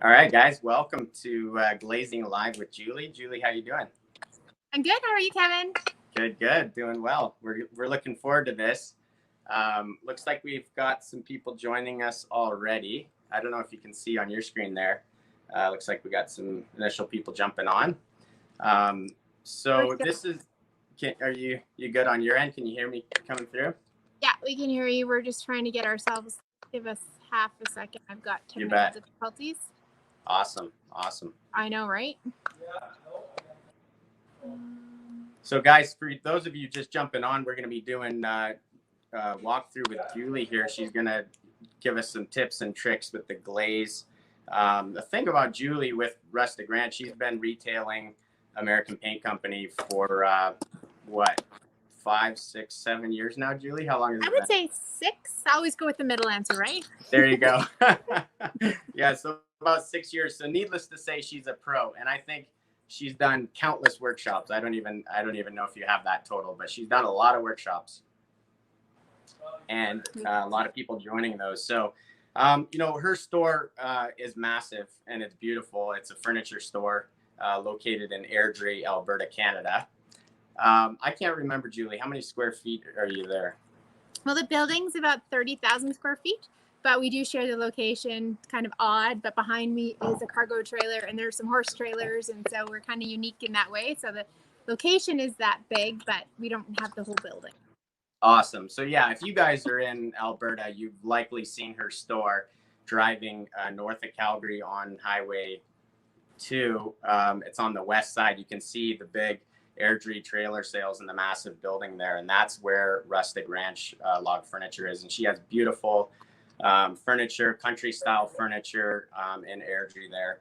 All right, guys, welcome to Glazing Live with Julie. Julie, how you doing? I'm good. How are you, Kevin? Good, good, doing well. We're looking forward to this. Looks like we've got some people joining us already. I don't know if you can see on your screen there. Looks like we got some initial people jumping on. So this is. Are you good on your end? Can you hear me coming through? Yeah, we can hear you. We're just trying to get ourselves. Give us half a second. I've got technical difficulties. Awesome, awesome. I know, right? So, guys, for those of you just jumping on, we're going to be doing walkthrough with Julie here. She's going to give us some tips and tricks with the glaze. The thing about Julie with Rustic Ranch, she's been retailing American Paint Company for what, 5, 6, 7 years now, Julie? How long has it been? I would say 6. I always go with the middle answer, right? There you go. Yeah, so about 6 years. So needless to say, she's a pro. And I think she's done countless workshops. I don't even know if you have that total, but she's done a lot of workshops and a lot of people joining those. So, her store is massive and it's beautiful. It's a furniture store located in Airdrie, Alberta, Canada. I can't remember, Julie, how many square feet are you there? Well, the building's about 30,000 square feet, but we do share the location. It's kind of odd, but behind me is a cargo trailer and there's some horse trailers. And so we're kind of unique in that way. So the location is that big, but we don't have the whole building. Awesome. So yeah, if you guys are in Alberta, you've likely seen her store driving north of Calgary on Highway 2. It's on the west side. You can see the big Airdrie trailer sales in the massive building there, and that's where Rustic Ranch Log Furniture is. And she has beautiful furniture, country style furniture in Airdrie there.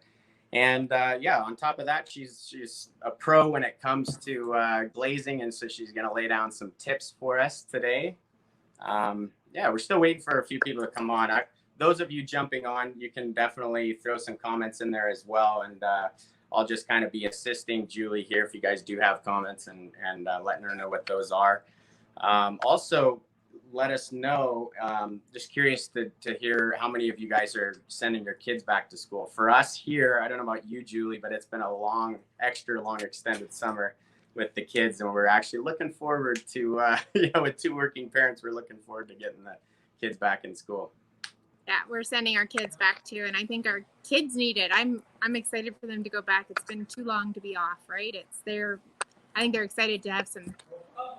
And on top of that, she's a pro when it comes to glazing, and so she's going to lay down some tips for us today. We're still waiting for a few people to come on. Those of you jumping on, you can definitely throw some comments in there as well, and I'll just kind of be assisting Julie here if you guys do have comments and letting her know what those are. Also, let us know. Just curious to hear how many of you guys are sending your kids back to school. For us here, I don't know about you, Julie, but it's been a extra long extended summer with the kids, and we're actually looking forward to, with 2 working parents, we're looking forward to getting the kids back in school. Yeah, we're sending our kids back too, and I think our kids need it. I'm excited for them to go back. It's been too long to be off, right? I think they're excited to have some,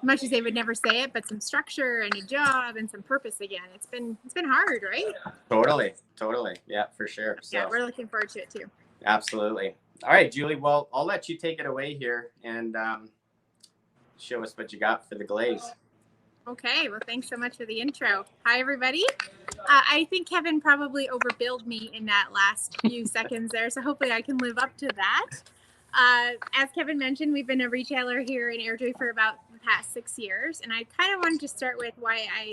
much as they would never say it, but some structure and a job and some purpose again. It's been hard, right? Totally. Yeah, for sure. So, yeah, we're looking forward to it too. Absolutely. All right, Julie. Well, I'll let you take it away here and show us what you got for the glaze. Okay, well, thanks so much for the intro. Hi, everybody. I think Kevin probably overbilled me in that last few seconds there, so hopefully I can live up to that. As Kevin mentioned, we've been a retailer here in Airdrie for about the past 6 years, and I kind of wanted to start with why I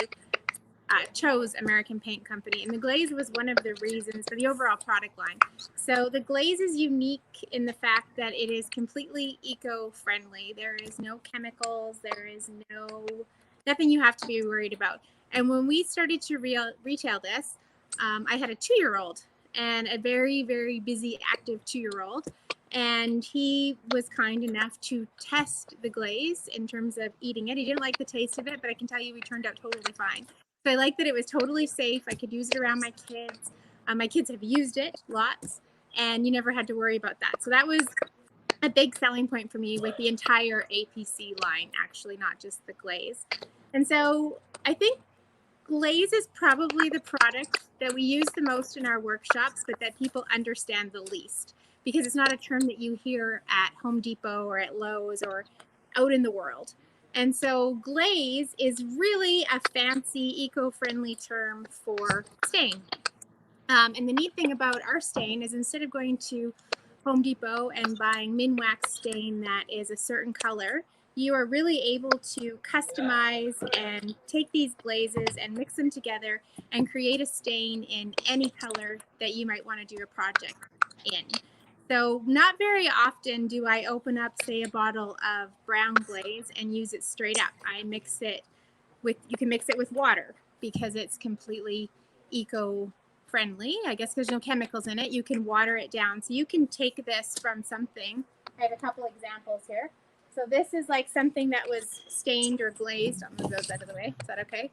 chose American Paint Company, and the glaze was one of the reasons for the overall product line. So the glaze is unique in the fact that it is completely eco-friendly. There is no chemicals, there is nothing you have to be worried about. And when we started to retail this, I had a 2-year-old and a very, very busy, active 2-year-old. And he was kind enough to test the glaze in terms of eating it. He didn't like the taste of it, but I can tell you he turned out totally fine. So I like that it was totally safe. I could use it around my kids. My kids have used it lots, and you never had to worry about that. So that was a big selling point for me with the entire APC line, actually, not just the glaze. And so I think glaze is probably the product that we use the most in our workshops, but that people understand the least, because it's not a term that you hear at Home Depot or at Lowe's or out in the world. And so glaze is really a fancy, eco-friendly term for stain. And the neat thing about our stain is instead of going to Home Depot and buying Minwax stain that is a certain color, you are really able to customize and take these glazes and mix them together and create a stain in any color that you might want to do a project in. So not very often do I open up, say, a bottle of brown glaze and use it straight up. I mix it with, you can mix it with water because it's completely eco friendly, I guess, there's no chemicals in it. You can water it down. So you can take this from something. I have a couple examples here. So this is like something that was stained or glazed. I'll move those out of the way. Is that okay?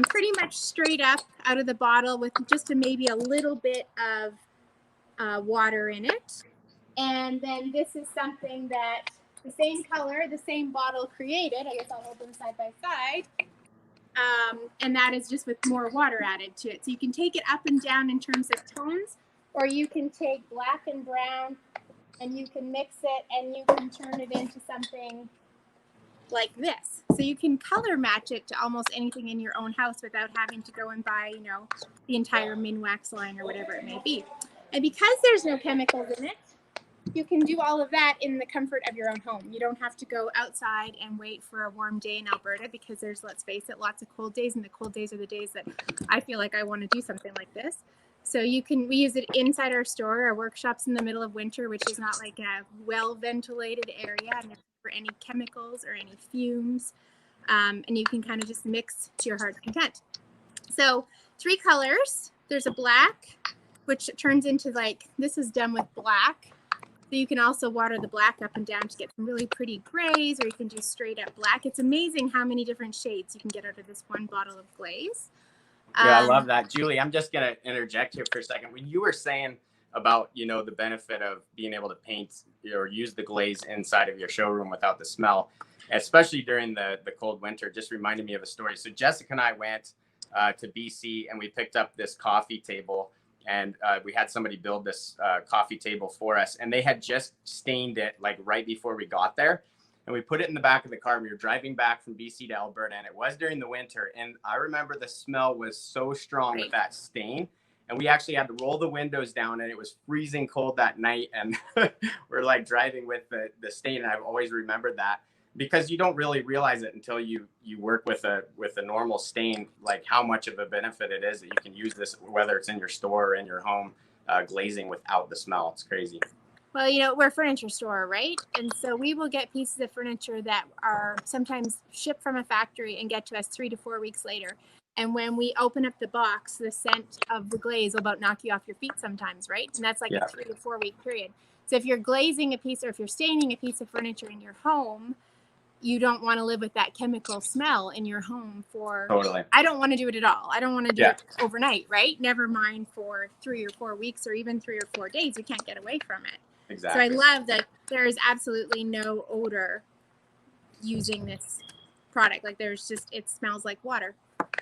Pretty much straight up out of the bottle with just maybe a little bit of water in it. And then this is something that the same color, the same bottle created. I guess I'll hold them side by side. And that is just with more water added to it. So you can take it up and down in terms of tones, or you can take black and brown and you can mix it and you can turn it into something like this. So you can color match it to almost anything in your own house without having to go and buy, you know, the entire Minwax line or whatever it may be. And because there's no chemicals in it, you can do all of that in the comfort of your own home. You don't have to go outside and wait for a warm day in Alberta because there's, let's face it, lots of cold days, and the cold days are the days that I feel like I want to do something like this. So we use it inside our store. Our workshop's in the middle of winter, which is not like a well-ventilated area, and for any chemicals or any fumes. And you can kind of just mix to your heart's content. So 3 colors. There's a black, which turns into like, this is done with black. So you can also water the black up and down to get some really pretty grays, or you can do straight up black. It's amazing how many different shades you can get out of this one bottle of glaze. Yeah, I love that. Julie, I'm just going to interject here for a second. When you were saying about, you know, the benefit of being able to paint or use the glaze inside of your showroom without the smell, especially during the cold winter, just reminded me of a story. So Jessica and I went to BC and we picked up this coffee table, and we had somebody build this coffee table for us, and they had just stained it like right before we got there. And we put it in the back of the car. We were driving back from BC to Alberta, and it was during the winter. And I remember the smell was so strong with that stain. And we actually had to roll the windows down, and it was freezing cold that night. And we're like driving with the stain. And I've always remembered that, because you don't really realize it until you work with a normal stain, like how much of a benefit it is that you can use this, whether it's in your store or in your home, glazing without the smell. It's crazy. Well, you know, we're a furniture store, right? And so we will get pieces of furniture that are sometimes shipped from a factory and get to us 3 to 4 weeks later. And when we open up the box, the scent of the glaze will about knock you off your feet sometimes, right? And that's like a 3 to 4 week period. So if you're glazing a piece, or if you're staining a piece of furniture in your home, you don't want to live with that chemical smell in your home for, totally. I don't want to do it at all. I don't want to do it overnight, right? Never mind for 3 or 4 weeks or even 3 or 4 days. You can't get away from it. Exactly. So I love that there is absolutely no odor using this product. Like there's just, it smells like water.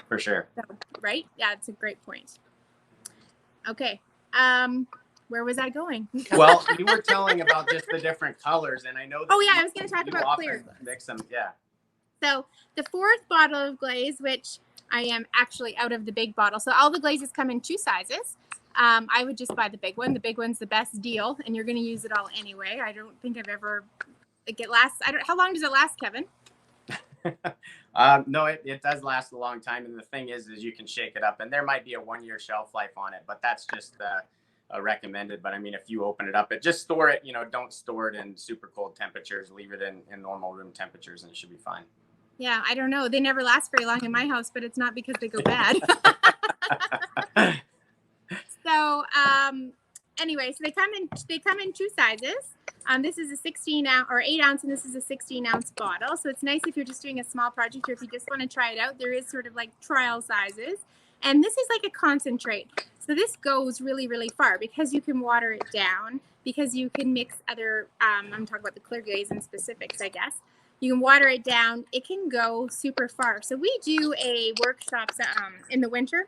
For sure. So, right? Yeah, it's a great point. Okay. Where was I going? Well, you were telling about just the different colors, and I know that. Oh yeah, I was going to talk about clear. Mix them, yeah. So the 4th bottle of glaze, which I am actually out of the big bottle. So all the glazes come in 2 sizes. I would just buy the big one. The big one's the best deal, and you're going to use it all anyway. I don't think I've ever, how long does it last, Kevin? No, it does last a long time. And the thing is you can shake it up, and there might be a 1-year shelf life on it, but that's just recommended. But I mean, if you open it up, just store it, don't store it in super cold temperatures, leave it in normal room temperatures, and it should be fine. Yeah. I don't know. They never last very long in my house, but it's not because they go bad. So, anyway, so they come in 2 sizes. This is a 16 ounce or 8 ounce, and this is a 16 ounce bottle. So it's nice if you're just doing a small project, or if you just want to try it out. There is sort of like trial sizes, and this is like a concentrate. So this goes really, really far because you can water it down, because you can mix other, I'm talking about the clear glaze in specifics, I guess. You can water it down. It can go super far. So we do a workshop in the winter,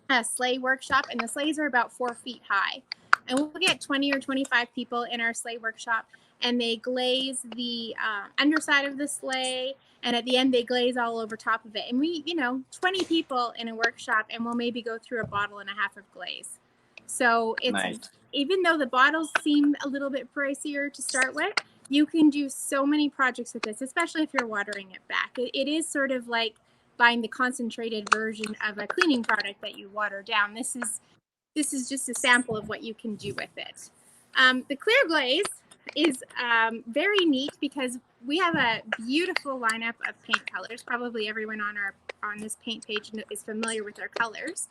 a sleigh workshop, and the sleighs are about 4 feet high. And we'll get 20 or 25 people in our sleigh workshop, and they glaze the underside of the sleigh, and at the end they glaze all over top of it. And we, 20 people in a workshop, and we'll maybe go through a bottle and a half of glaze. So it's nice. Even though the bottles seem a little bit pricier to start with, you can do so many projects with this, especially if you're watering it back. It is sort of like buying the concentrated version of a cleaning product that you water down. This is just a sample of what you can do with it. The clear glaze is very neat because we have a beautiful lineup of paint colors. Probably everyone on this paint page is familiar with our colors.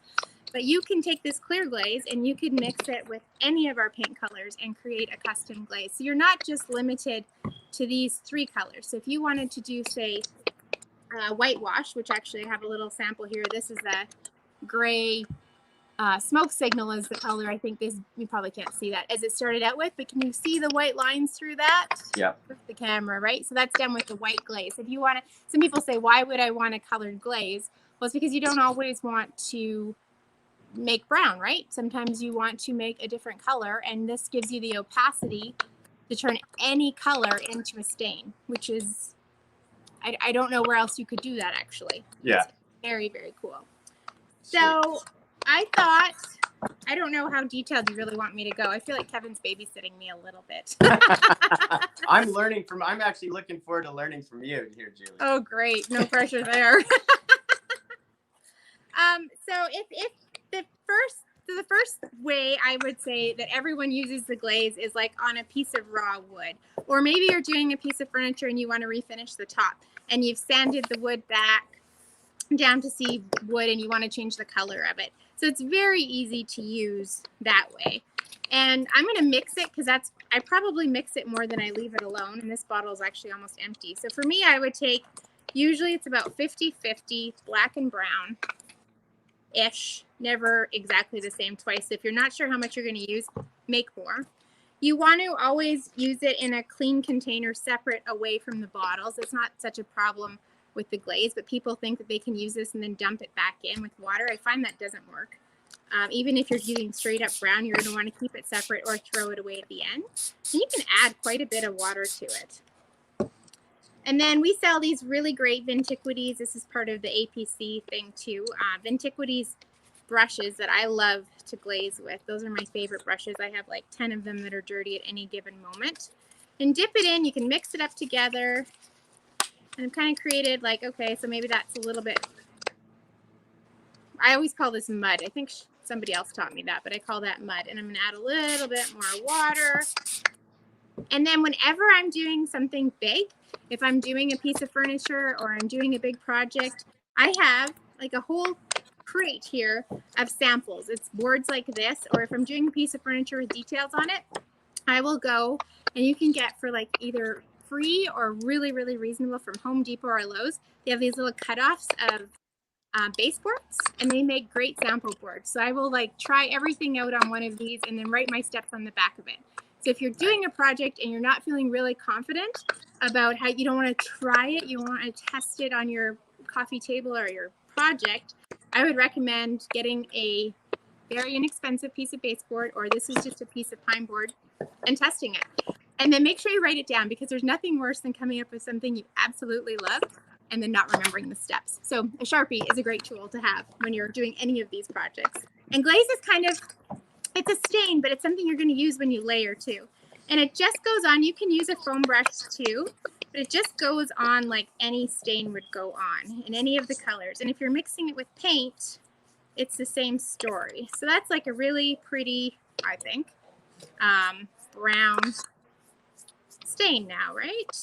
But you can take this clear glaze and you can mix it with any of our paint colors and create a custom glaze. So you're not just limited to these 3 colors. So if you wanted to do, say, whitewash, which actually I have a little sample here. This is a gray smoke signal is the color. I think this, you probably can't see that as it started out with, but can you see the white lines through that? Yeah. With the camera, right? So that's done with the white glaze. If you want to, some people say, why would I want a colored glaze? Well, it's because you don't always want to make brown, right? Sometimes you want to make a different color, and this gives you the opacity to turn any color into a stain, which is, I don't know where else you could do that, actually. Yeah. It's very, very cool. So I thought, I don't know how detailed you really want me to go. I feel like Kevin's babysitting me a little bit. I'm actually looking forward to learning from you here, Julie. Oh, great. No pressure there. So if the first way I would say that everyone uses the glaze is like on a piece of raw wood, or maybe you're doing a piece of furniture and you want to refinish the top and you've sanded the wood back down to see wood and you want to change the color of it. So it's very easy to use that way. And I'm going to mix it because I probably mix it more than I leave it alone. And this bottle is actually almost empty. So for me, I would take, usually it's about 50-50 black and brown ish, never exactly the same twice. If you're not sure how much you're going to use, make more. You want to always use it in a clean container separate away from the bottles. It's not such a problem with the glaze, but people think that they can use this and then dump it back in with water. I find that doesn't work. Even if you're using straight up brown, you're going to want to keep it separate or throw it away at the end. And you can add quite a bit of water to it. And then we sell these really great Vintiquities. This is part of the APC thing too. Vintiquities brushes that I love to glaze with. Those are my favorite brushes. I have like 10 of them that are dirty at any given moment. And dip it in. You can mix it up together. And I've kind of created like, okay, so maybe that's a little bit, I always call this mud. I think somebody else taught me that, but I call that mud. And I'm going to add a little bit more water. And then whenever I'm doing something big, if I'm doing a piece of furniture or I'm doing a big project, I have like a whole crate here of samples. It's boards like this, or if I'm doing a piece of furniture with details on it, I will go, and you can get for like either free or really, really reasonable from Home Depot or Lowe's. They have these little cutoffs of baseboards, and they make great sample boards. So I will like try everything out on one of these and then write my steps on the back of it. So if you're doing a project and you're not feeling really confident about how you don't want to try it, you want to test it on your coffee table or your project, I would recommend getting a very inexpensive piece of baseboard, or this is just a piece of pine board, and testing it. And then make sure you write it down, because there's nothing worse than coming up with something you absolutely love and then not remembering the steps. So a Sharpie is a great tool to have when you're doing any of these projects. And glaze is kind of, it's a stain, but it's something you're going to use when you layer too. And it just goes on. You can use a foam brush too, but it just goes on like any stain would go on in any of the colors. And if you're mixing it with paint, it's the same story. So that's like a really pretty, I think, brown stain now, right?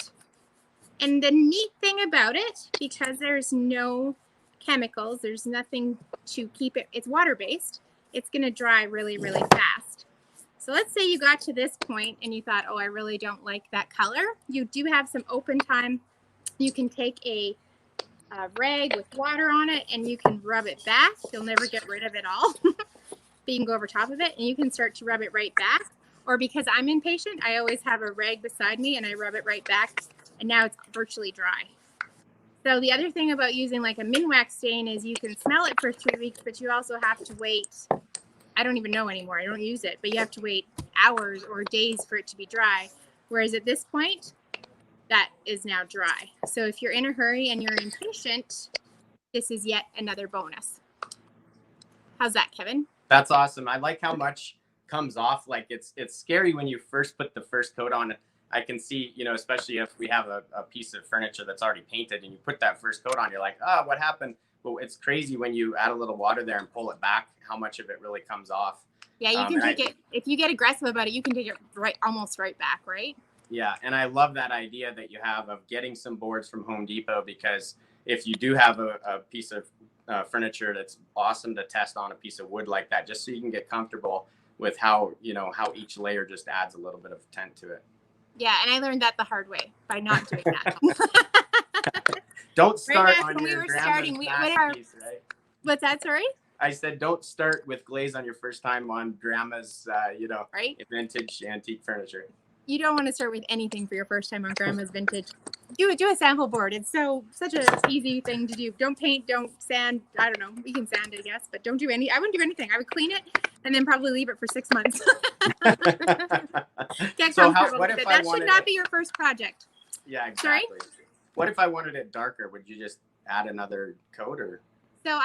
And the neat thing about it, because there's no chemicals, there's nothing to keep it, it's water-based, it's going to dry really, really fast. So let's say you got to this point and you thought, oh, I really don't like that color. You do have some open time. You can take a rag with water on it and you can rub it back. You'll never get rid of it all, but you can go over top of it and you can start to rub it right back. Or because I'm impatient, I always have a rag beside me and I rub it right back, and now it's virtually dry. So the other thing about using like a Minwax stain is you can smell it for 3 weeks, but you also have to wait. I don't even know anymore. I don't use it, but you have to wait hours or days for it to be dry. Whereas at this point, that is now dry. So if you're in a hurry and you're impatient, this is yet another bonus. How's that, Kevin? That's awesome. I like how much comes off. Like it's scary when you first put the first coat on. I can see, you know, especially if we have a piece of furniture that's already painted and you put that first coat on, you're like, oh, what happened? Well, it's crazy when you add a little water there and pull it back, how much of it really comes off. Yeah, you can take it, if you get aggressive about it, you can take it almost right back, right? Yeah, and I love that idea that you have of getting some boards from Home Depot, because if you do have a piece of furniture that's awesome to test on a piece of wood like that, just so you can get comfortable with how each layer just adds a little bit of tint to it. Yeah, and I learned that the hard way by not doing that. Don't start right on when your we were grandma's starting, masterpiece, right? What's that? Sorry. I said, don't start with glaze on your first time on grandma's, right? vintage antique furniture. You don't want to start with anything for your first time on grandma's vintage. Do a sample board. It's such an easy thing to do. Don't paint, don't sand. I don't know. You can sand, I guess, but don't do any. I wouldn't do anything. I would clean it and then probably leave it for 6 months. Get So comfortable what with if it. I That wanted should not it- be your first project. Yeah, exactly. Sorry? What if I wanted it darker? Would you just add another coat or? So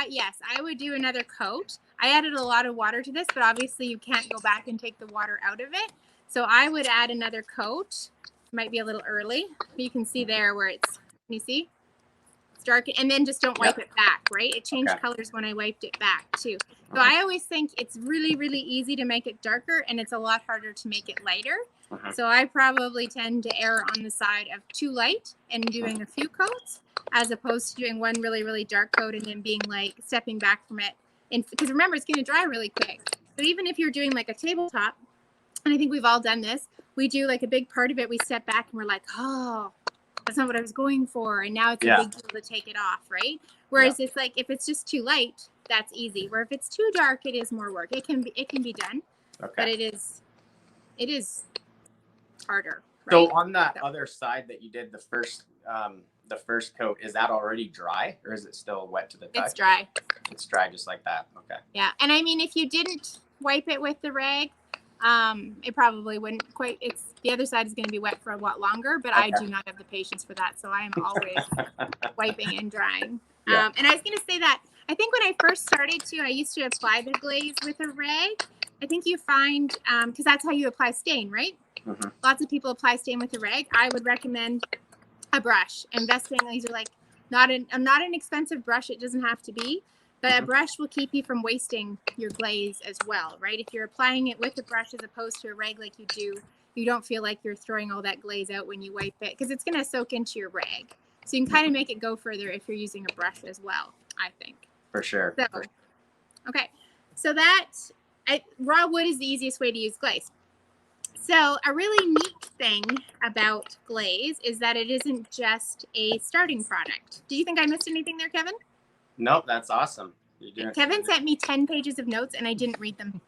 yes, I would do another coat. I added a lot of water to this, but obviously you can't go back and take the water out of it. So I would add another coat. Might be a little early, but you can see there where it's, can you see? It's dark, and then just don't wipe it back, right? It changed colors when I wiped it back too. So I always think it's really, really easy to make it darker, and it's a lot harder to make it lighter. So I probably tend to err on the side of too light and doing a few coats, as opposed to doing one really, really dark coat and then being like stepping back from it. And because remember, it's going to dry really quick. So even if you're doing like a tabletop, and I think we've all done this, we do like a big part of it, we step back and we're like, oh, that's not what I was going for. And now it's a big deal to take it off, right? Whereas it's like, if it's just too light, that's easy. Where if it's too dark, it is more work. It can be done, but it is harder. Right? So on that other side that you did the first coat, is that already dry or is it still wet to the touch? It's dry. It's dry just like that. Okay. Yeah, and I mean, if you didn't wipe it with the rag, it probably wouldn't quite. The other side is going to be wet for a lot longer, but I do not have the patience for that, so I am always wiping and drying. And I was going to say that I think when I first started I used to apply the glaze with a rag. I think you find because that's how you apply stain, right? Lots of people apply stain with a rag. I would recommend a brush. Investing, these are like not an expensive brush. It doesn't have to be, but a brush will keep you from wasting your glaze as well, right? If you're applying it with a brush as opposed to a rag like you do, you don't feel like you're throwing all that glaze out when you wipe it because it's going to soak into your rag. So you can kind of make it go further if you're using a brush as well, I think. For sure. So, okay. So raw wood is the easiest way to use glaze. So a really neat thing about glaze is that it isn't just a starting product. Do you think I missed anything there, Kevin? Nope, that's awesome. Kevin sent me 10 pages of notes and I didn't read them.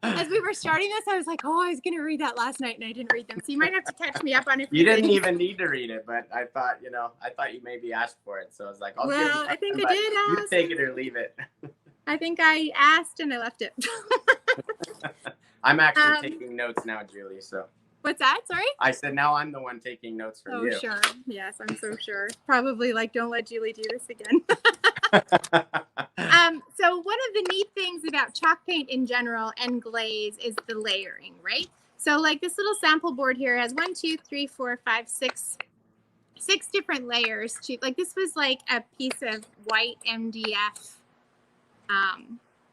As we were starting this, I was like, oh, I was going to read that last night and I didn't read them. So you might have to catch me up on it. You didn't even need to read it, but I thought you maybe asked for it. So I was like, I think I did ask. You take it or leave it. I think I asked and I left it. I'm actually taking notes now, Julie. So what's that? Sorry? I said now I'm the one taking notes from you. Oh, sure. Yes, I'm so sure. Probably like, don't let Julie do this again. So one of the neat things about chalk paint in general and glaze is the layering, right? So like this little sample board here has 1, 2, 3, 4, 5, 6 different layers. Like this was like a piece of white MDF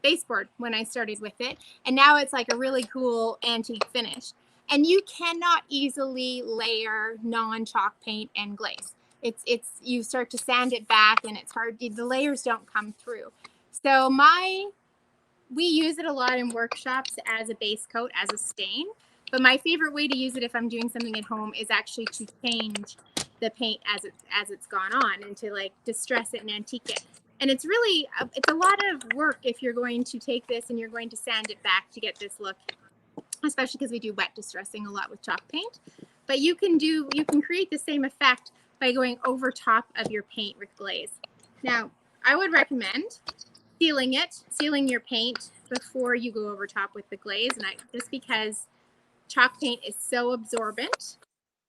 baseboard when I started with it. And now it's like a really cool antique finish. And you cannot easily layer non-chalk paint and glaze. You start to sand it back and it's hard. The layers don't come through. So we use it a lot in workshops as a base coat, as a stain. But my favorite way to use it if I'm doing something at home is actually to change the paint as it's gone on and to like distress it and antique it. And it's really, it's a lot of work if you're going to take this and you're going to sand it back to get this look, especially because we do wet distressing a lot with chalk paint. But you can create the same effect by going over top of your paint with glaze. Now, I would recommend sealing your paint before you go over top with the glaze, and just because chalk paint is so absorbent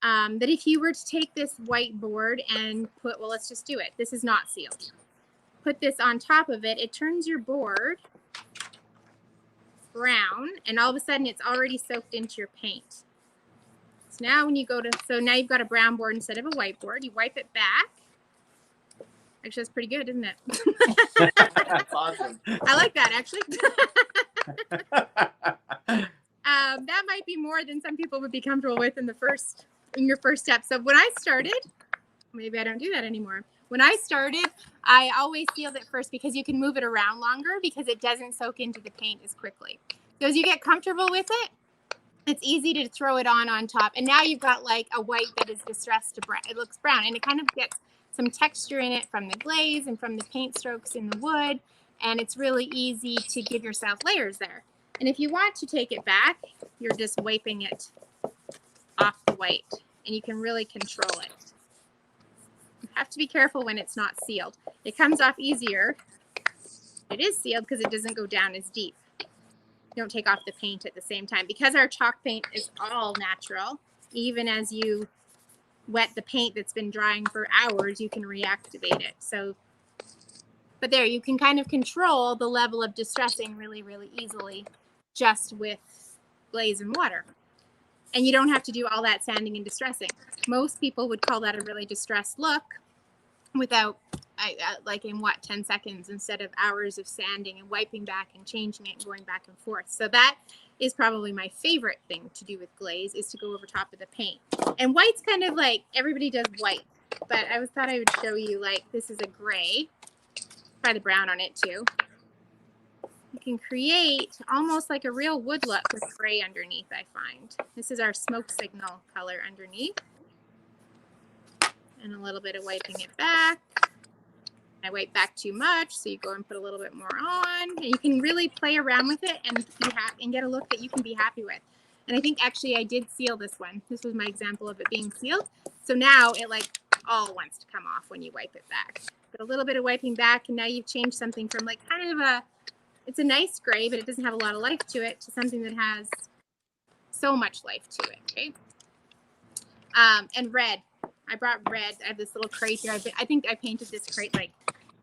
that if you were to take this white board and let's just do it. This is not sealed. Put this on top of it. It turns your board brown, and all of a sudden it's already soaked into your paint. So now when you now you've got a brown board instead of a white board. You wipe it back. Actually, that's pretty good, isn't it? That's awesome. I like that, actually. That might be more than some people would be comfortable with in your first step. So when I started, Maybe I don't do that anymore. When I started, I always sealed it first because you can move it around longer because it doesn't soak into the paint as quickly. So as you get comfortable with it, it's easy to throw it on top. And now you've got like a white that is distressed to brown. It looks brown and it kind of gets some texture in it from the glaze and from the paint strokes in the wood. And it's really easy to give yourself layers there. And if you want to take it back, you're just wiping it off the white and you can really control it. You have to be careful when it's not sealed. It comes off easier. It is sealed because it doesn't go down as deep. You don't take off the paint at the same time. Because our chalk paint is all natural, even as you wet the paint that's been drying for hours, you can reactivate it. So, but there, you can kind of control the level of distressing really, really easily just with glaze and water. And you don't have to do all that sanding and distressing. Most people would call that a really distressed look without, like in what, 10 seconds instead of hours of sanding and wiping back and changing it and going back and forth. So that is probably my favorite thing to do with glaze, is to go over top of the paint. And white's kind of like, everybody does white, but I thought I would show you, like, this is a gray. Try the brown on it too. You can create almost like a real wood look with gray underneath, I find. This is our smoke signal color underneath. And a little bit of wiping it back. I wipe back too much, so you go and put a little bit more on. And you can really play around with it and be happy and get a look that you can be happy with. And I think actually I did seal this one. This was my example of it being sealed. So now it like all wants to come off when you wipe it back. But a little bit of wiping back, and now you've changed something from like kind of a, it's a nice gray, but it doesn't have a lot of life to it, to something that has so much life to it, okay? And red. I brought red. I have this little crate here. I think I painted this crate like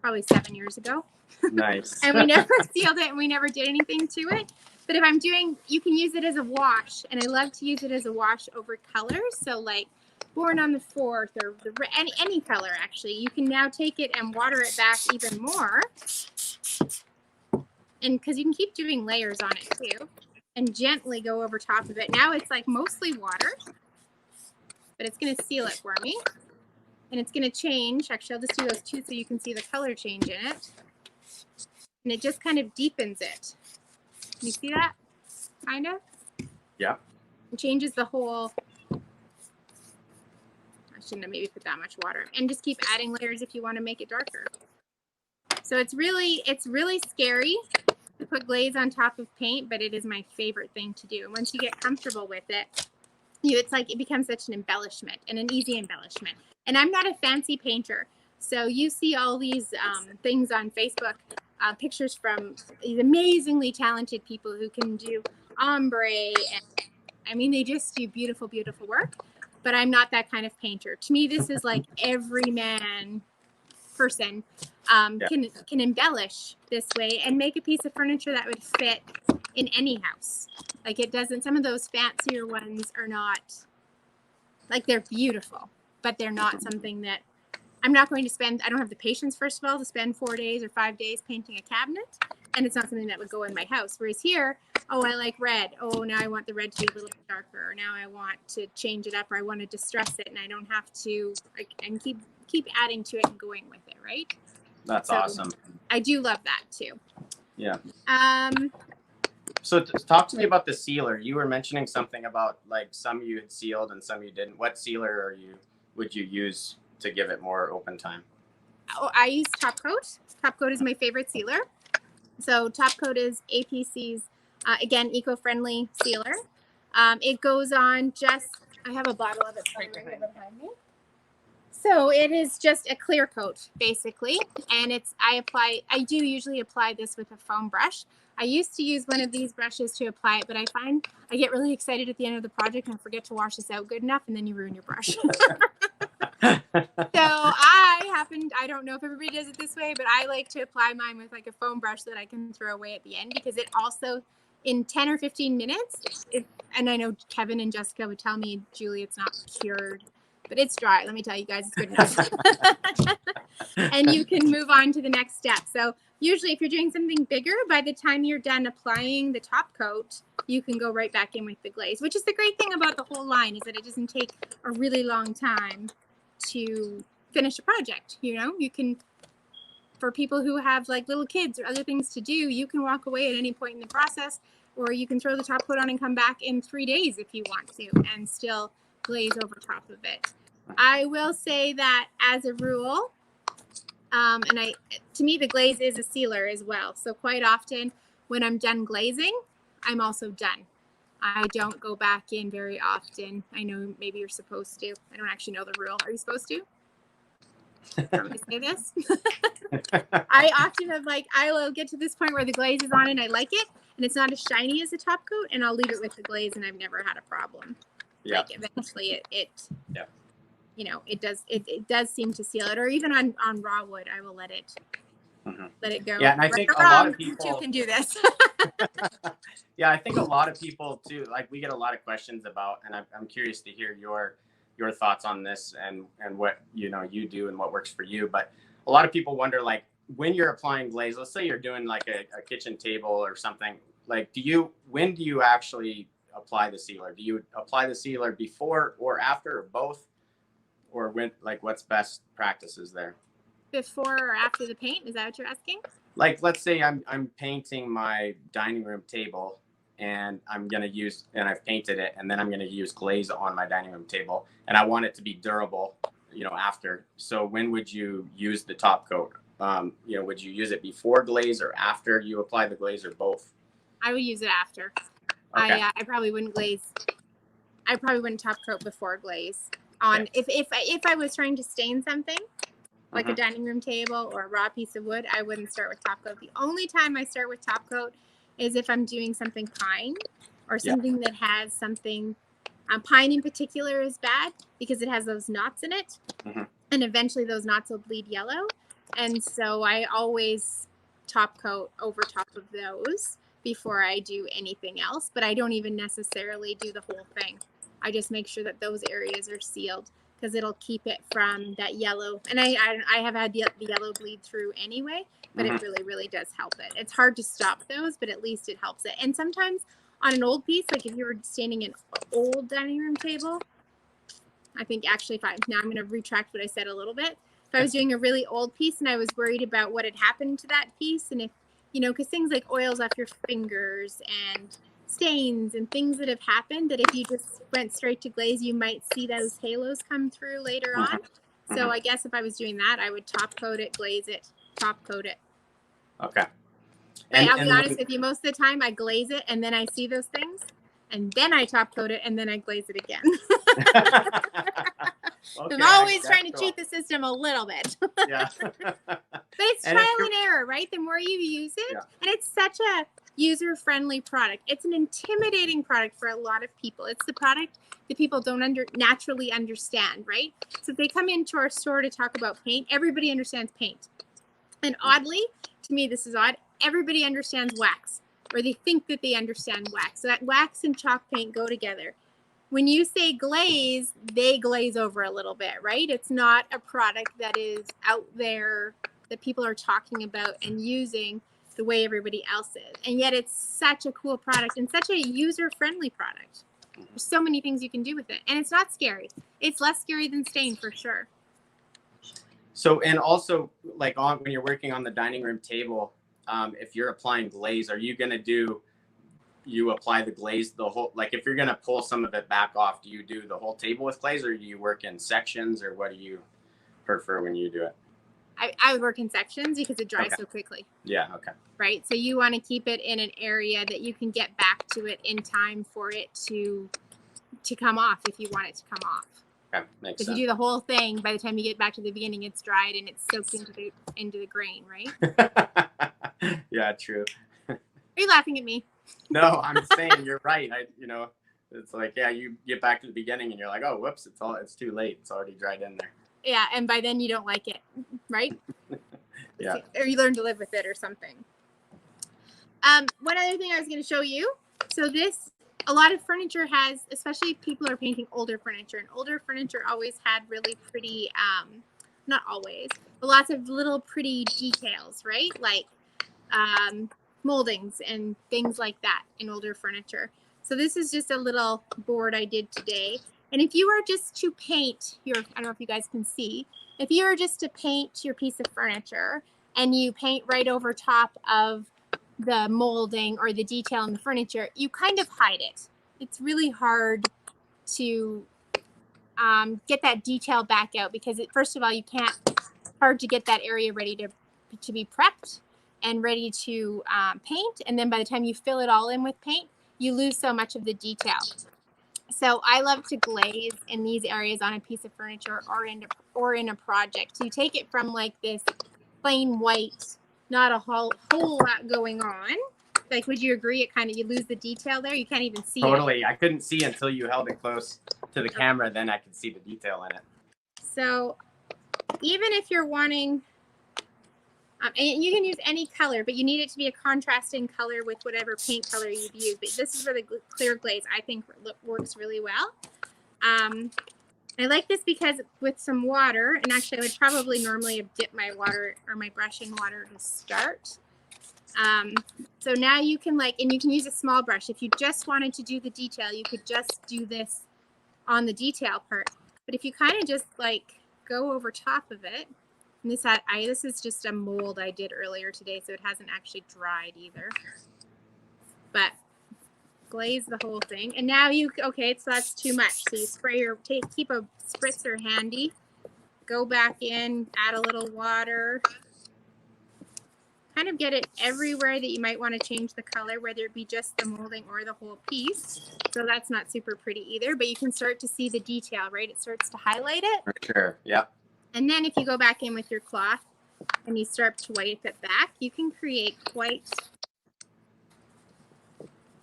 probably 7 years ago. Nice. And we never sealed it and we never did anything to it. But if I'm doing, you can use it as a wash. And I love to use it as a wash over colors. So like Born on the 4th or any color actually. You can now take it and water it back even more. And because you can keep doing layers on it too. And gently go over top of it. Now it's like mostly water. But it's going to seal it for me. And it's going to change. Actually, I'll just do those two so you can see the color change in it. And it just kind of deepens it. Can you see that? Kind of? Yeah. It changes the whole. I shouldn't have maybe put that much water. And just keep adding layers if you want to make it darker. So it's really scary to put glaze on top of paint, but it is my favorite thing to do. And once you get comfortable with it, it's like it becomes such an embellishment and an easy embellishment. And I'm not a fancy painter, so you see all these things on Facebook, pictures from these amazingly talented people who can do ombre, and I mean they just do beautiful, beautiful work. But I'm not that kind of painter. To me, this is like everyman person can embellish this way and make a piece of furniture that would fit in any house. Like it doesn't, some of those fancier ones are not, like they're beautiful, but they're not something that I'm not going to spend, I don't have the patience, first of all, to spend 4 days or 5 days painting a cabinet. And it's not something that would go in my house. Whereas here, oh, I like red. Oh, now I want the red to be a little bit darker. Or now I want to change it up, or I want to distress it and I don't have to, and keep adding to it and going with it, right? That's awesome. I do love that too. Yeah. So talk to me about the sealer. You were mentioning something about like some you had sealed and some you didn't. What sealer would you use to give it more open time? Oh, I use Top Coat. Top Coat is my favorite sealer. So Top Coat is APC's, again, eco-friendly sealer. It goes on just, I have a bottle of it right behind me. So it is just a clear coat, basically. And I do usually apply this with a foam brush. I used to use one of these brushes to apply it, but I find I get really excited at the end of the project and I forget to wash this out good enough, and then you ruin your brush. So I don't know if everybody does it this way, but I like to apply mine with like a foam brush that I can throw away at the end, because it also, in 10 or 15 minutes, and I know Kevin and Jessica would tell me, Julie, it's not cured, but it's dry. Let me tell you guys, it's good enough. And you can move on to the next step. So usually if you're doing something bigger, by the time you're done applying the top coat, you can go right back in with the glaze, which is the great thing about the whole line, is that it doesn't take a really long time to finish a project. You can, for people who have like little kids or other things to do, you can walk away at any point in the process, or you can throw the top coat on and come back in 3 days if you want to and still glaze over top of it. I will say that as a rule, to me, the glaze is a sealer as well. So quite often when I'm done glazing, I'm also done. I don't go back in very often. I know maybe you're supposed to. I don't actually know the rule. Are you supposed to? Want me to say this? I often have I will get to this point where the glaze is on and I like it, and it's not as shiny as the top coat, and I'll leave it with the glaze, and I've never had a problem. Yeah. Like eventually it does seem to seal it, or even on raw wood, I will let it go. Yeah, and I think a lot of people too can do this. Yeah, I think a lot of people too. Like, we get a lot of questions about, and I'm curious to hear your thoughts on this and what you do and what works for you. But a lot of people wonder, like, when you're applying glaze, let's say you're doing like a kitchen table or something, like, when do you actually apply the sealer? Do you apply the sealer before or after, or both? Or when, like, what's best practices there? Before or after the paint? Is that what you're asking? Like, let's say I'm painting my dining room table, and I've painted it, and then I'm gonna use glaze on my dining room table, and I want it to be durable, after. So when would you use the top coat? Would you use it before glaze or after you apply the glaze, or both? I would use it after. Okay. I probably wouldn't glaze. I probably wouldn't top coat before glaze. If I was trying to stain something, like a dining room table or a raw piece of wood, I wouldn't start with top coat. The only time I start with top coat is if I'm doing something pine or something that has something. Pine in particular is bad because it has those knots in it, and eventually those knots will bleed yellow. And so I always top coat over top of those before I do anything else. But I don't even necessarily do the whole thing. I just make sure that those areas are sealed, because it'll keep it from that yellow. And I have had the yellow bleed through anyway, but it really, really does help it. It's hard to stop those, but at least it helps it. And sometimes on an old piece, like if you were staining an old dining room table, I think actually now I'm going to retract what I said a little bit. If I was doing a really old piece and I was worried about what had happened to that piece, and if, because things like oils off your fingers and stains and things that have happened, that if you just went straight to glaze, you might see those halos come through later on. So I guess if I was doing that, I would top coat it, glaze it, top coat it. Okay. And I'll be honest with you, most of the time I glaze it and then I see those things, and then I top coat it and then I glaze it again. I'm always trying to cheat the system a little bit. Yeah. But it's trial and error, right? The more you use it, and it's such a user-friendly product. It's an intimidating product for a lot of people. It's the product that people don't naturally understand, right? So if they come into our store to talk about paint, everybody understands paint. And oddly, to me, this is odd, everybody understands wax, or they think that they understand wax. So that wax and chalk paint go together. When you say glaze, they glaze over a little bit, right? It's not a product that is out there that people are talking about and using the way everybody else is. And yet it's such a cool product and such a user-friendly product. There's so many things you can do with it. And it's not scary. It's less scary than stain, for sure. So, and also, like, when you're working on the dining room table, if you're applying glaze, are you going to you apply the glaze the whole, like, if you're going to pull some of it back off, do you do the whole table with glaze, or do you work in sections, or what do you prefer when you do it? I would work in sections because it dries so quickly. Yeah, okay. Right? So you want to keep it in an area that you can get back to it in time for it to come off if you want it to come off. Okay, makes sense. If you do the whole thing, by the time you get back to the beginning, it's dried and it's soaked into the grain, right? Yeah, true. Are you laughing at me? No, I'm saying you're right. It's like, yeah, you get back to the beginning and you're like, oh, whoops, it's too late. It's already dried in there. Yeah, and by then you don't like it, right? Yeah. Or you learn to live with it or something. One other thing I was going to show you. So a lot of furniture has, especially if people are painting older furniture, and older furniture always had really pretty, not always, but lots of little pretty details, right? Like moldings and things like that in older furniture. So this is just a little board I did today. And if you were just to paint your, I don't know if you guys can see, if you were just to paint your piece of furniture and you paint right over top of the molding or the detail in the furniture, you kind of hide it. It's really hard to get that detail back out because first of all, hard to get that area ready to be prepped and ready to paint. And then by the time you fill it all in with paint, you lose so much of the detail. So I love to glaze in these areas on a piece of furniture or in a project. So you take it from like this plain white, not a whole lot going on. Like, would you agree? It kind of, you lose the detail there. You can't even see it. Totally. I couldn't see until you held it close to the camera. Then I could see the detail in it. So even if you're wanting, and you can use any color, but you need it to be a contrasting color with whatever paint color you've used. But this is where the clear glaze, I think, works really well. I like this because with some water, and actually I would probably normally have dipped my water or my brush in water to start. So now you can and you can use a small brush. If you just wanted to do the detail, you could just do this on the detail part. But if you kind of just go over top of it, and this is just a mold I did earlier today, so it hasn't actually dried either. But glaze the whole thing, and now okay, so that's too much. So you spray keep a spritzer handy, go back in, add a little water, kind of get it everywhere that you might want to change the color, whether it be just the molding or the whole piece. So that's not super pretty either, but you can start to see the detail, right? It starts to highlight it. For sure, yeah. And then if you go back in with your cloth and you start to wipe it back, you can create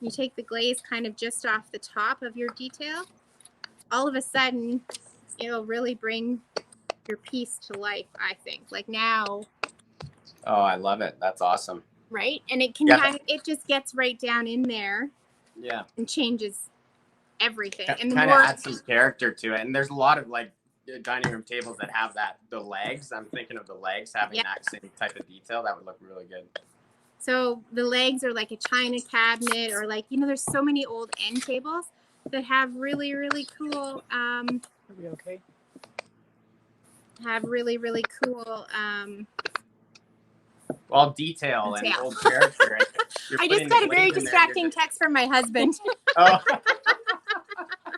you take the glaze kind of just off the top of your detail. All of a sudden, it'll really bring your piece to life, I think. Like now. Oh, I love it. That's awesome. Right? And it can it just gets right down in there. Yeah. And changes everything. And kind of adds some character to it. And there's a lot of dining room tables that have the legs. I'm thinking of the legs having that same type of detail. That would look really good. So the legs are like a china cabinet, or there's so many old end tables that have really, really cool. Are we okay? Have really, really cool. Well, detail and old character. I just got a very distracting text from my husband. Oh.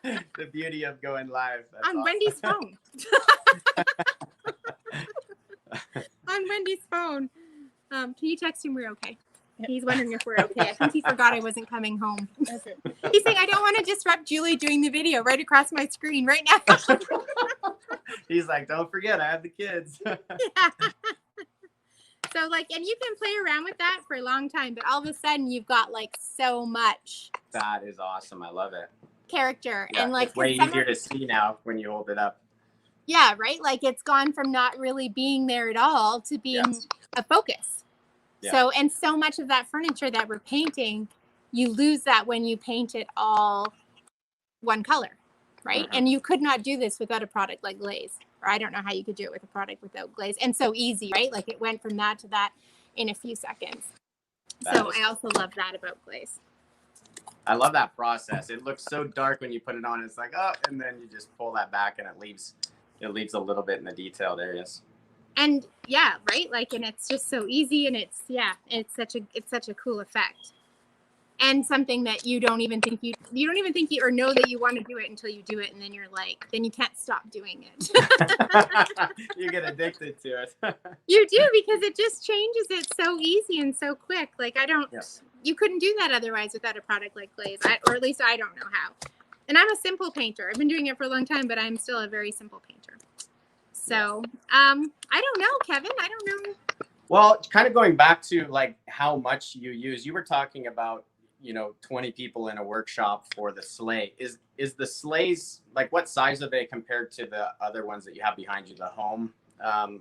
The beauty of going live. That's on awesome. Wendy's phone. On Wendy's phone. Can you text him we're okay? Yep. He's wondering if we're okay. I think he forgot I wasn't coming home. Okay. He's saying, I don't want to disrupt Julie doing the video right across my screen right now. He's like, don't forget, I have the kids. Yeah. So and you can play around with that for a long time, but all of a sudden you've got so much. That is awesome. I love it. Character. Yeah, and it's way easier to see now when you hold it up. Yeah, right? It's gone from not really being there at all to being a focus. Yeah. So, and so much of that furniture that we're painting, you lose that when you paint it all one color, right? And you could not do this without a product like Glaze. Or I don't know how you could do it with a product without Glaze. And so easy, right? It went from that to that in a few seconds. So I also love that about Glaze. I love that process. It looks so dark when you put it on. It's and then you just pull that back and it leaves a little bit in the detailed areas. And yeah, right? And it's just so easy, and it's such a cool effect. And something that you don't even think you or know that you want to do it until you do it, and then you're then you can't stop doing it. You get addicted to it. You do, because it just changes it so easy and so quick. You couldn't do that otherwise without a product like Glaze, or at least I don't know how. And I'm a simple painter. I've been doing it for a long time, but I'm still a very simple painter. So, I don't know, Kevin. I don't know. Well, kind of going back to how much you use, you were talking about, 20 people in a workshop for the sleigh. Is the sleighs, what size are they compared to the other ones that you have behind you, the home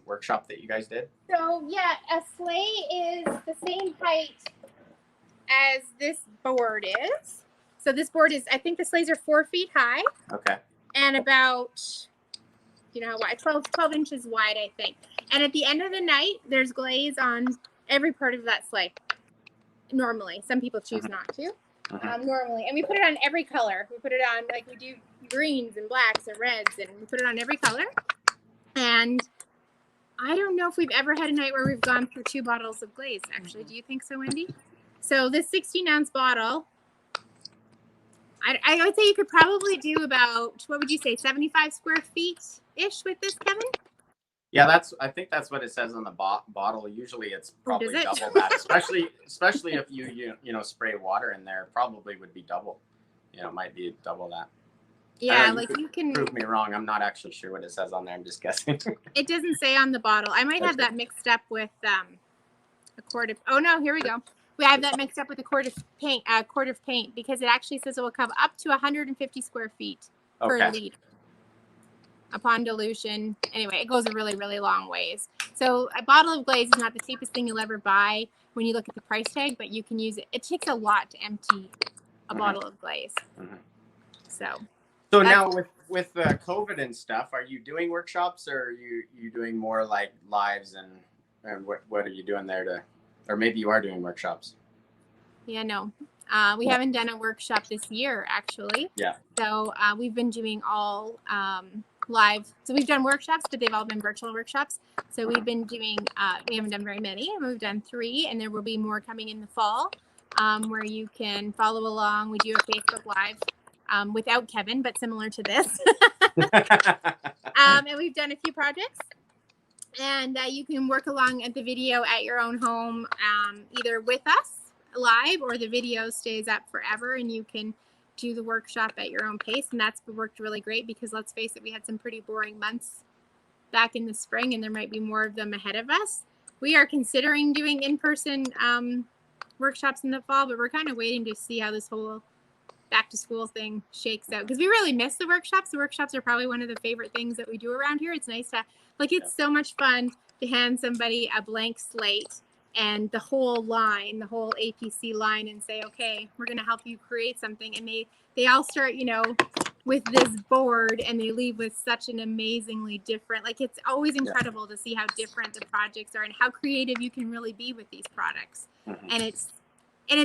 workshop that you guys did? So, yeah, a sleigh is the same height as this board is. So this board is, I think the sleighs are 4 feet high. Okay. And about, 12 inches wide, I think. And at the end of the night, there's glaze on every part of that sleigh. Normally, some people choose not to. normally, and we put it on every color. We put it on, like, we do greens and blacks and reds, and we put it on every color. And I don't know if we've ever had a night where we've gone through 2 bottles of glaze, actually. Do you think so, Wendy? So this 16-ounce bottle, I would say you could probably do about, what would you say, 75 square feet-ish with this, Kevin? Yeah, I think that's what it says on the bottle. Usually it's probably double that, especially if you spray water in there, probably would be double. Might be double that. Yeah, like you can prove me wrong. I'm not actually sure what it says on there. I'm just guessing. It doesn't say on the bottle. I might have that mixed up with a quart of. Oh no, here we go. We have that mixed up with a quart of paint, because it actually says it will cover up to 150 square feet per liter upon dilution. Anyway, it goes a really, really long ways. So a bottle of glaze is not the cheapest thing you'll ever buy when you look at the price tag, but you can use it. It takes a lot to empty a bottle of glaze. So now with COVID and stuff, are you doing workshops, or are you doing more like lives, and what are you doing there or maybe you are doing workshops? Yeah, no. We haven't done a workshop this year, actually. Yeah. So we've been doing all live. So we've done workshops, but they've all been virtual workshops. So we've been doing, we haven't done very many. We've done 3, and there will be more coming in the fall where you can follow along. We do a Facebook Live without Kevin, but similar to this. And we've done a few projects. And you can work along at the video at your own home, either with us live, or the video stays up forever and you can do the workshop at your own pace. And that's worked really great, because let's face it, we had some pretty boring months back in the spring, and there might be more of them ahead of us. We are considering doing in-person workshops in the fall, but we're kind of waiting to see how this whole back to school thing shakes out, because we really miss the workshops. The workshops are probably one of the favorite things that we do around here. It's nice to, it's so much fun to hand somebody a blank slate and the whole APC line, and say, okay, we're going to help you create something. And they all start, with this board, and they leave with such an amazingly different, it's always incredible to see how different the projects are and how creative you can really be with these products. And it's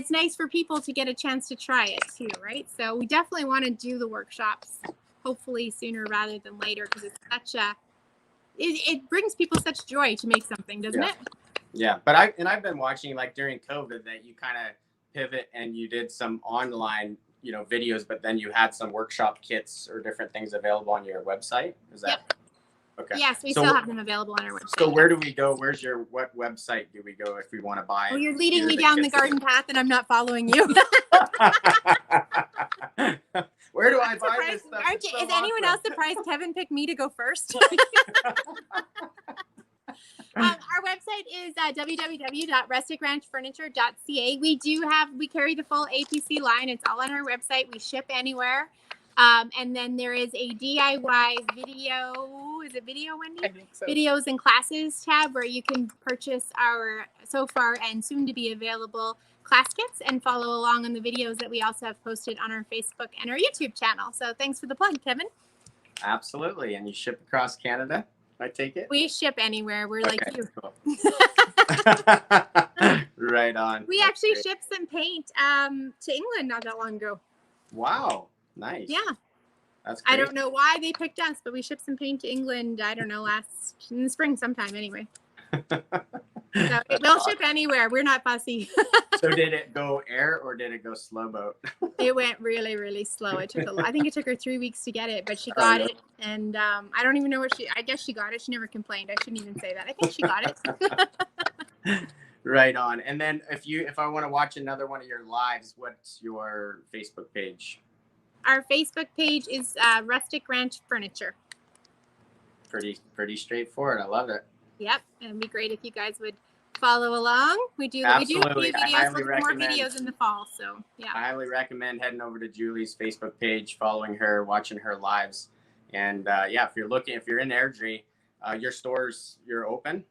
nice for people to get a chance to try it too, right? So we definitely want to do the workshops, hopefully sooner rather than later, because it's it brings people such joy to make something, doesn't it? Yeah, but I've been watching, during COVID, that you kind of pivot and you did some online, videos, but then you had some workshop kits or different things available on your website. Is that okay? Yes, we still have them available on our website. So where do we go? What website do we go if we want to buy? Well, you're leading me down the garden path, and I'm not following you. Where do I buy this stuff? Is anyone else surprised Kevin picked me to go first? Our website is www.rusticranchfurniture.ca. We carry the full APC line. It's all on our website. We ship anywhere. And then there is a DIY video. Is it video, Wendy? I think so. Videos and classes tab, where you can purchase our so far and soon to be available class kits and follow along on the videos that we also have posted on our Facebook and our YouTube channel. So thanks for the plug, Kevin. Absolutely. And you ship across Canada, I take it? We ship anywhere. We're like you. Cool. Right on. We actually shipped some paint to England not that long ago. Wow. Nice. Yeah. That's great. I don't know why they picked us, but we shipped some paint to England, I don't know, in the spring sometime anyway. So we'll ship anywhere. We're not fussy. So did it go air or did it go slow boat? It went really, really slow. I think it took her 3 weeks to get it, but she got it. And I don't even know I guess she got it. She never complained. I shouldn't even say that. I think she got it. Right on. And then if I want to watch another one of your lives, what's your Facebook page? Our Facebook page is Rustic Ranch Furniture. Pretty straightforward. I love it. Yep, and it'd be great if you guys would follow along. We do a few videos, with more videos in the fall. So yeah, I highly recommend heading over to Julie's Facebook page, following her, watching her lives, and if you're in Airdrie, your stores, you're open,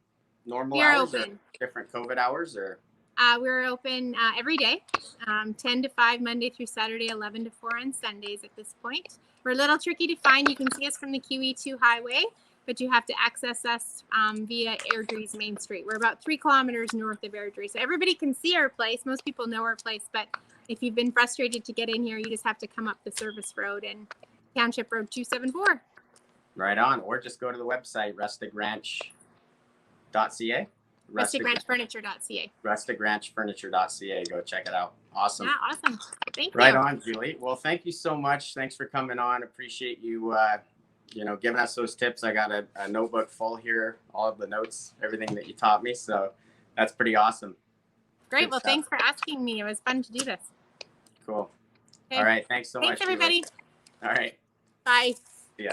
normal hours, or different COVID hours, or we're open every day, 10 to 5 Monday through Saturday, 11 to 4 on Sundays. At this point, we're a little tricky to find. You can see us from the QE2 highway, but you have to access us via Airdrie's Main Street. We're about 3 kilometers north of Airdrie. So everybody can see our place. Most people know our place, but if you've been frustrated to get in here, you just have to come up the service road and Township Road 274. Right on. Or just go to the website, rusticranch.ca. rusticranchfurniture.ca. rusticranchfurniture.ca. Go check it out. Awesome. Yeah, awesome. Thank you. Right on, Julie. Well, thank you so much. Thanks for coming on. Appreciate you, giving us those tips. I got a notebook full here, all of the notes, everything that you taught me. So that's pretty awesome. Great. Good Well, stuff. thanks for asking me. It was fun to do this. Cool. Okay. All right. Thanks so much. Thanks, everybody. Julie. All right. Bye. See ya.